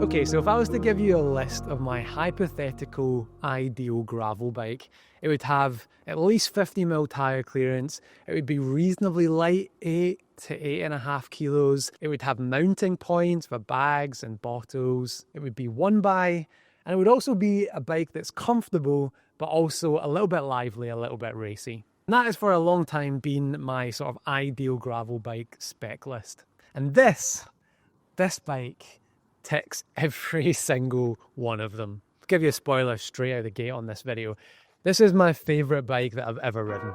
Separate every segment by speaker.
Speaker 1: Okay, so if I was to give you a list of my hypothetical ideal gravel bike, it would have at least 50mm tyre clearance, it would be reasonably light, 8 to 8.5 kilos, it would have mounting points for bags and bottles, it would be one by, and it would also be a bike that's comfortable, but also a little bit lively, a little bit racy. And that has for a long time been my sort of ideal gravel bike spec list. And this bike ticks every single one of them. I'll give you a spoiler straight out of the gate on this video. This is my favourite bike that I've ever ridden.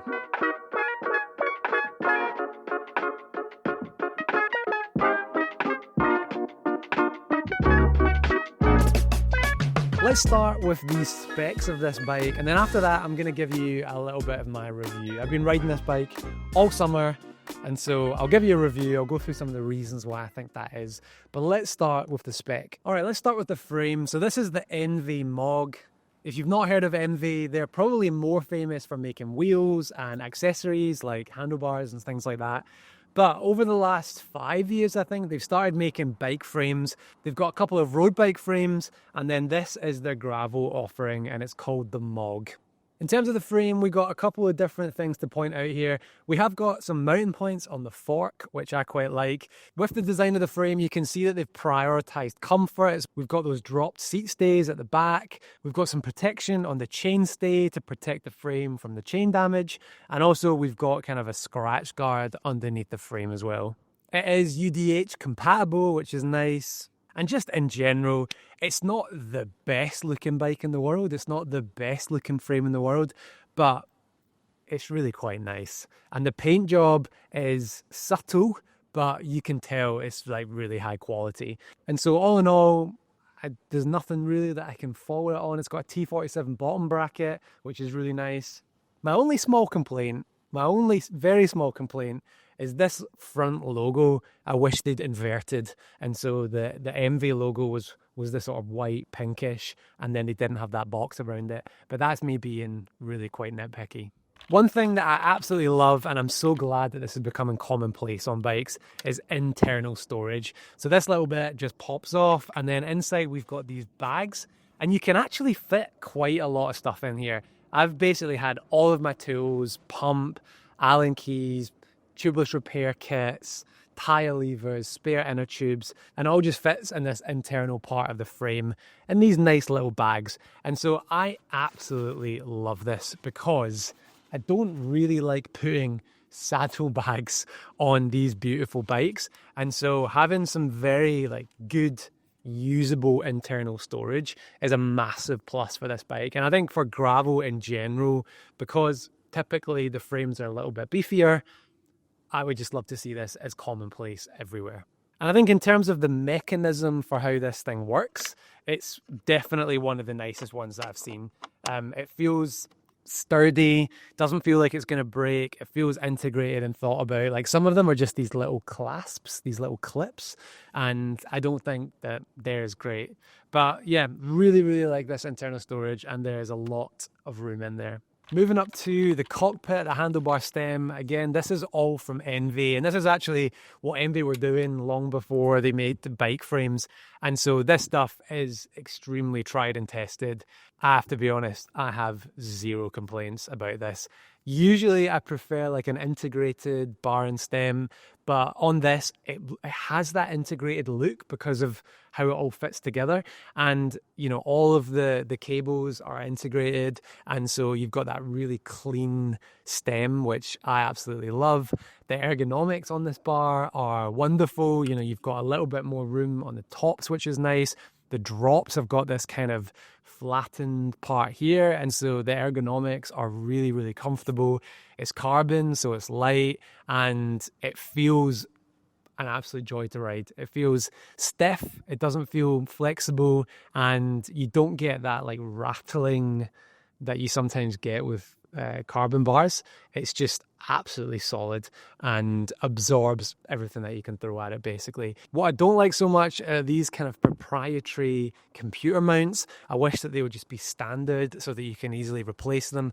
Speaker 1: Let's start with the specs of this bike, and then after that I'm going to give you a little bit of my review. I've been riding this bike all summer, and so I'll give you a review, I'll go through some of the reasons why I think that is. But let's start with the spec. Alright, let's start with the frame. So this is the Enve Mog. If you've not heard of Enve, they're probably more famous for making wheels and accessories like handlebars and things like that. But over the last 5 years, I think, they've started making bike frames. They've got a couple of road bike frames, and then this is their gravel offering, and it's called the Mog. In terms of the frame, we got a couple of different things to point out here. We have got some mounting points on the fork, which I quite like. With the design of the frame, you can see that they've prioritized comfort. We've got those dropped seat stays at the back. We've got some protection on the chain stay to protect the frame from the chain damage. And also we've got kind of a scratch guard underneath the frame as well. It is UDH compatible, which is nice. And just in general, it's not the best looking bike in the world. It's not the best looking frame in the world, but it's really quite nice. And the paint job is subtle, but you can tell it's like really high quality. And so all in all, there's nothing really that I can fault it on. It's got a T47 bottom bracket, which is really nice. My only very small complaint is this front logo. I wish they'd inverted, and so the Enve logo was the sort of white pinkish, and then they didn't have that box around it. But that's me being really quite nitpicky. One thing that I absolutely love, and I'm so glad that this is becoming commonplace on bikes, is internal storage. So this little bit just pops off, and then inside we've got these bags, and you can actually fit quite a lot of stuff in here. I've basically had all of my tools, pump, Allen keys, tubeless repair kits, tyre levers, spare inner tubes, and all just fits in this internal part of the frame in these nice little bags. And so I absolutely love this because I don't really like putting saddlebags on these beautiful bikes. And so having some very good usable internal storage is a massive plus for this bike. And I think for gravel in general, because typically the frames are a little bit beefier, I would just love to see this as commonplace everywhere. And I think in terms of the mechanism for how this thing works, it's definitely one of the nicest ones that I've seen. It feels sturdy, doesn't feel like it's going to break. It feels integrated and thought about. Like some of them are just these little clasps, these little clips, and I don't think that they're as great. But yeah, really, really like this internal storage, and there's a lot of room in there. Moving up to the cockpit, the handlebar stem. Again, this is all from Enve, and this is actually what Enve were doing long before they made the bike frames. And so this stuff is extremely tried and tested. I have to be honest, I have zero complaints about this. Usually I prefer like an integrated bar and stem, but on this, it has that integrated look because of how it all fits together. And, you know, all of the cables are integrated. And so you've got that really clean stem, which I absolutely love. The ergonomics on this bar are wonderful. You know, you've got a little bit more room on the tops, which is nice. The drops have got this kind of flattened part here, and so the ergonomics are really, really comfortable. It's carbon, so it's light, and it feels an absolute joy to ride. It feels stiff, it doesn't feel flexible, and you don't get that like rattling that you sometimes get with carbon bars. It's just absolutely solid and absorbs everything that you can throw at it, basically. What I don't like so much are these kind of proprietary computer mounts. I wish that they would just be standard so that you can easily replace them.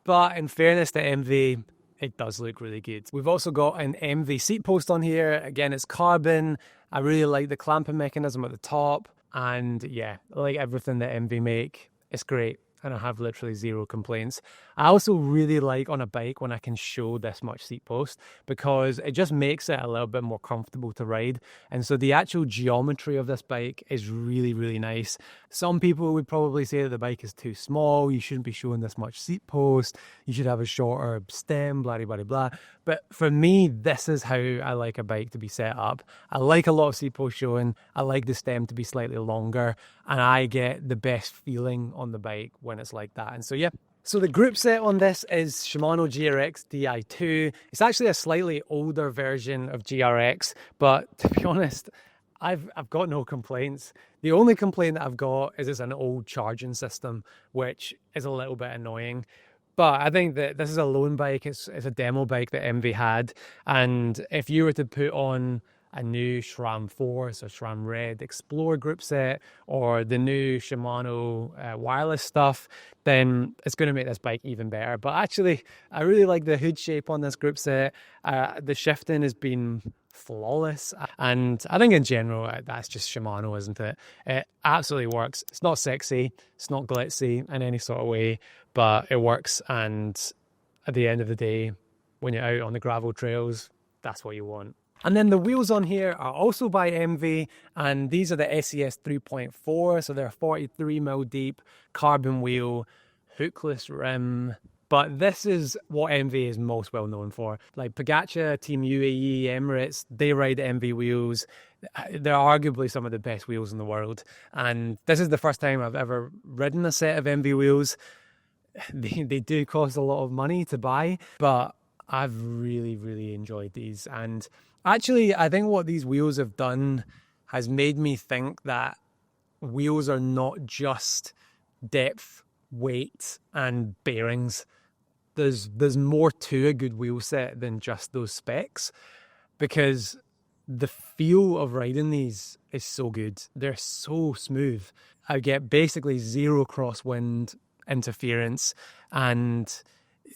Speaker 1: But in fairness to Enve, it does look really good. We've also got an Enve seat post on here. Again, it's carbon. I really like the clamping mechanism at the top. And yeah, like everything that Enve make, it's great. And I have literally zero complaints. I also really like on a bike when I can show this much seat post, because it just makes it a little bit more comfortable to ride. And so the actual geometry of this bike is really, really nice. Some people would probably say that the bike is too small. You shouldn't be showing this much seat post. You should have a shorter stem, blah, blah, blah, blah. But for me, this is how I like a bike to be set up. I like a lot of seat post showing. I like the stem to be slightly longer, and I get the best feeling on the bike when it's like that. And so, yeah. So the group set on this is Shimano GRX Di2. It's actually a slightly older version of GRX, but to be honest, I've got no complaints. The only complaint that I've got is it's an old charging system, which is a little bit annoying. But I think that this is a loan bike. It's a demo bike that Enve had. And if you were to put on a new SRAM Force or SRAM Red Explorer group set, or the new Shimano wireless stuff, then it's going to make this bike even better. But actually, I really like the hood shape on this group set. The shifting has been flawless, and I think in general that's just Shimano, isn't it? It absolutely works. It's not sexy, it's not glitzy in any sort of way, but it works. And at the end of the day, when you're out on the gravel trails, that's what you want. And then the wheels on here are also by Enve, and these are the SES 3.4, so they're 43mm deep, carbon wheel, hookless rim. But this is what Enve is most well known for. Like Pogacar, Team UAE, Emirates, they ride Enve wheels. They're arguably some of the best wheels in the world. And this is the first time I've ever ridden a set of Enve wheels. They do cost a lot of money to buy, but I've really, really enjoyed these. And actually, I think what these wheels have done has made me think that wheels are not just depth, weight, and bearings. There's more to a good wheel set than just those specs, because the feel of riding these is so good. They're so smooth. I get basically zero crosswind interference, and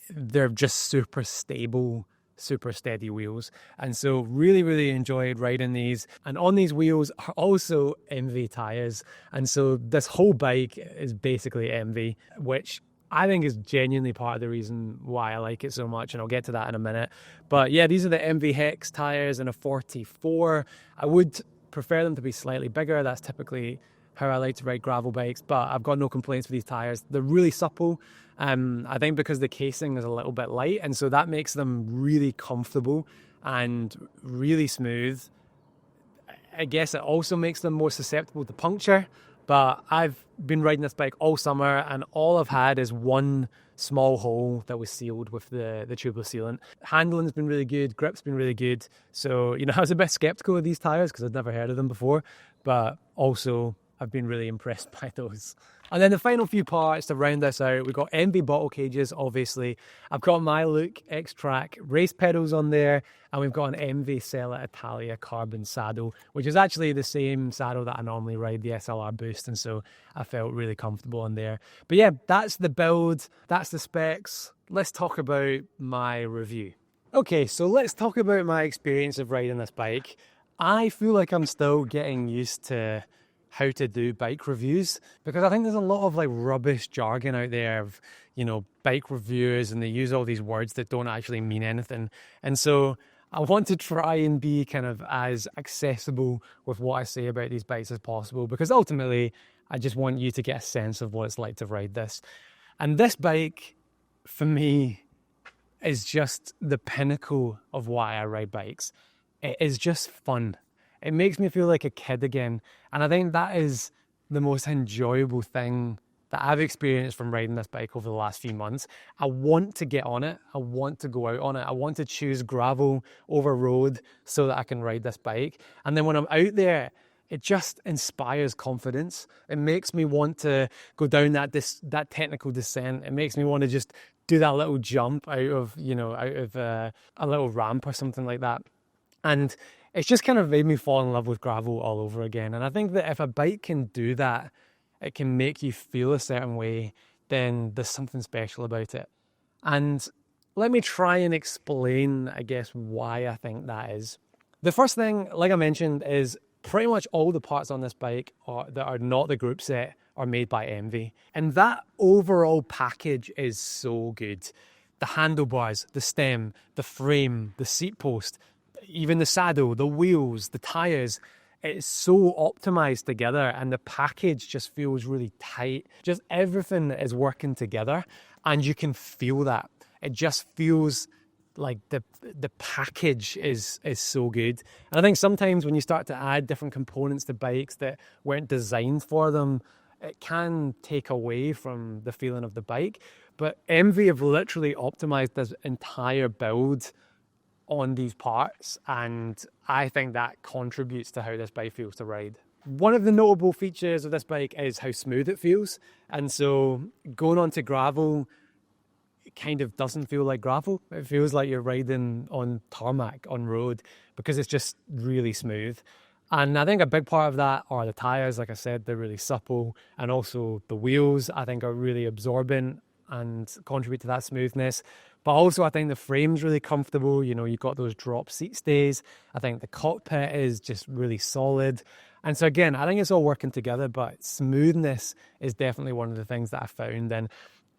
Speaker 1: they're just super stable, super steady wheels. And so really, really enjoyed riding these. And on these wheels are also Enve tires. And so this whole bike is basically Enve, which I think is genuinely part of the reason why I like it so much, and I'll get to that in a minute. But yeah, these are the Enve Hex tires in a 44. I would prefer them to be slightly bigger. That's typically how I like to ride gravel bikes, but I've got no complaints with these tires. They're really supple. I think because the casing is a little bit light, and so that makes them really comfortable and really smooth. I guess it also makes them more susceptible to puncture. But I've been riding this bike all summer, and all I've had is one small hole that was sealed with the tubeless sealant. Handling's been really good, grip's been really good. So, I was a bit skeptical of these tyres because I'd never heard of them before, but also I've been really impressed by those. And then the final few parts to round this out, we've got Enve bottle cages, obviously. I've got my Look X-Track race pedals on there, and we've got an Enve Sella Italia carbon saddle, which is actually the same saddle that I normally ride, the SLR Boost, and so I felt really comfortable on there. But yeah, that's the build, that's the specs. Let's talk about my review. Okay, so let's talk about my experience of riding this bike. I feel like I'm still getting used to how to do bike reviews, because I think there's a lot of like rubbish jargon out there of, bike reviewers, and they use all these words that don't actually mean anything. And so I want to try and be kind of as accessible with what I say about these bikes as possible, because ultimately I just want you to get a sense of what it's like to ride this. And this bike, for me, is just the pinnacle of why I ride bikes. It is just fun. It makes me feel like a kid again. And I think that is the most enjoyable thing that I've experienced from riding this bike over the last few months. I want to get on it. I want to go out on it. I want to choose gravel over road so that I can ride this bike. And then when I'm out there, it just inspires confidence. It makes me want to go down that technical descent. It makes me want to just do that little jump out of a little ramp or something like that. And it's just kind of made me fall in love with gravel all over again. And I think that if a bike can do that, it can make you feel a certain way, then there's something special about it. And let me try and explain, I guess, why I think that is. The first thing, like I mentioned, is pretty much all the parts on this bike that are not the group set are made by Enve. And that overall package is so good. The handlebars, the stem, the frame, the seat post, even the saddle, the wheels, the tires, it's so optimized together, and the package just feels really tight. Just everything is working together, and you can feel that. It just feels like the package is so good. And I think sometimes when you start to add different components to bikes that weren't designed for them, it can take away from the feeling of the bike. But Enve have literally optimized this entire build on these parts, and I think that contributes to how this bike feels to ride. One of the notable features of this bike is how smooth it feels, and so going onto gravel, it kind of doesn't feel like gravel. It feels like you're riding on tarmac on road because it's just really smooth. And I think a big part of that are the tires. Like I said, they're really supple, and also the wheels I think are really absorbent and contribute to that smoothness. But also I think the frame's really comfortable. You know, you've got those drop seat stays. I think the cockpit is just really solid. And so again, I think it's all working together, but smoothness is definitely one of the things that I found. And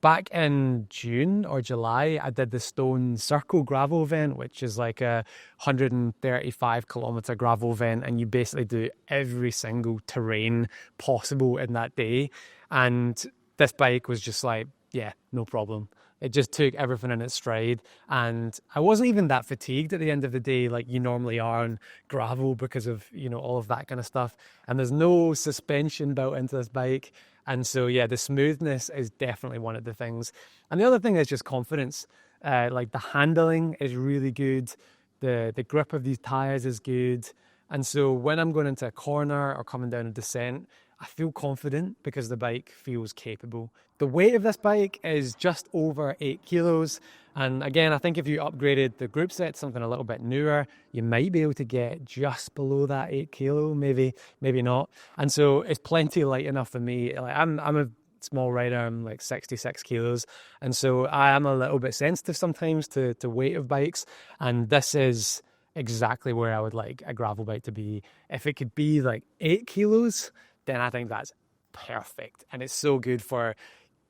Speaker 1: back in June or July, I did the Stone Circle gravel event, which is like a 135 kilometer gravel event. And you basically do every single terrain possible in that day. And this bike was just like, yeah, no problem. It just took everything in its stride. And I wasn't even that fatigued at the end of the day like you normally are on gravel because of, you know, all of that kind of stuff. And there's no suspension built into this bike. And so, yeah, the smoothness is definitely one of the things. And the other thing is just confidence. Like the handling is really good. The grip of these tires is good. And so when I'm going into a corner or coming down a descent, I feel confident because the bike feels capable. The weight of this bike is just over 8 kilos. And again, I think if you upgraded the group set to something a little bit newer, you might be able to get just below that 8 kilo, maybe not. And so it's plenty light enough for me. Like I'm a small rider, I'm like 66 kilos. And so I am a little bit sensitive sometimes to weight of bikes. And this is exactly where I would like a gravel bike to be. If it could be like 8 kilos, then I think that's perfect. And it's so good for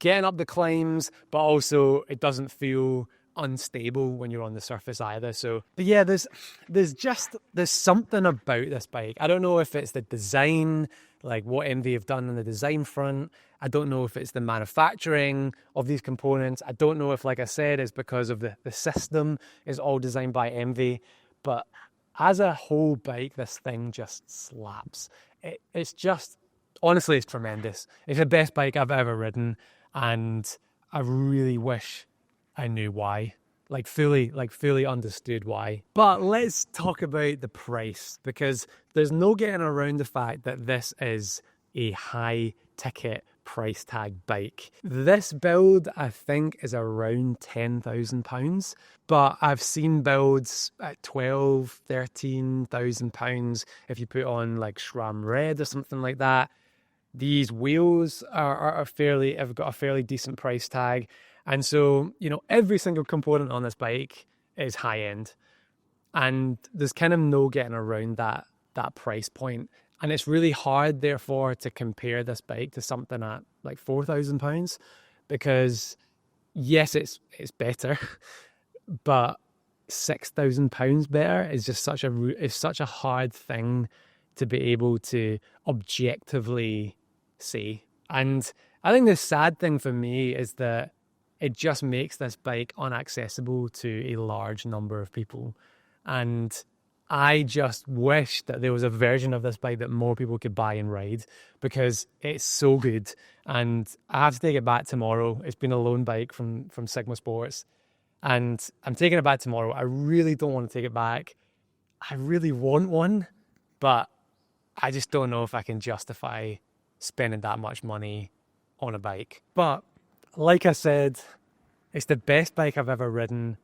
Speaker 1: getting up the climbs, but also it doesn't feel unstable when you're on the surface either. So, but yeah, there's something about this bike. I don't know if it's the design, like what Enve have done on the design front. I don't know if it's the manufacturing of these components. I don't know if, like I said, it's because of the system is all designed by Enve. But as a whole bike, this thing just slaps. It's just, honestly, it's tremendous. It's the best bike I've ever ridden, and I really wish I knew why. Like fully understood why. But let's talk about the price, because there's no getting around the fact that this is a high ticket price tag bike. This build, I think, is around £10,000, but I've seen builds at £12,000-13,000 if you put on like SRAM Red or something like that. These wheels have got a fairly decent price tag. And so, you know, every single component on this bike is high end. And there's kind of no getting around that price point. And it's really hard, therefore, to compare this bike to something at like £4,000, because yes, it's better, but £6,000 better is just such a hard thing to be able to objectively say. And I think the sad thing for me is that it just makes this bike unaccessible to a large number of people. And I just wish that there was a version of this bike that more people could buy and ride, because it's so good. And I have to take it back tomorrow. It's been a loan bike from Sigma Sports, and I'm taking it back tomorrow. I really don't want to take it back. I really want one, but I just don't know if I can justify spending that much money on a bike. But like I said, it's the best bike I've ever ridden.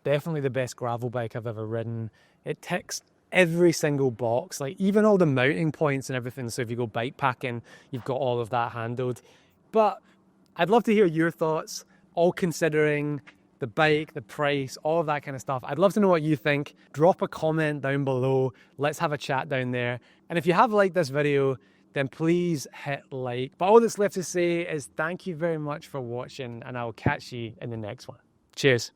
Speaker 1: Definitely the best gravel bike I've ever ridden. It ticks every single box, like even all the mounting points and everything. So if you go bike packing, you've got all of that handled. But I'd love to hear your thoughts, all considering the bike, the price, all of that kind of stuff. I'd love to know what you think. Drop a comment down below. Let's have a chat down there. And if you have liked this video, then please hit like. But all that's left to say is thank you very much for watching, and I'll catch you in the next one. Cheers.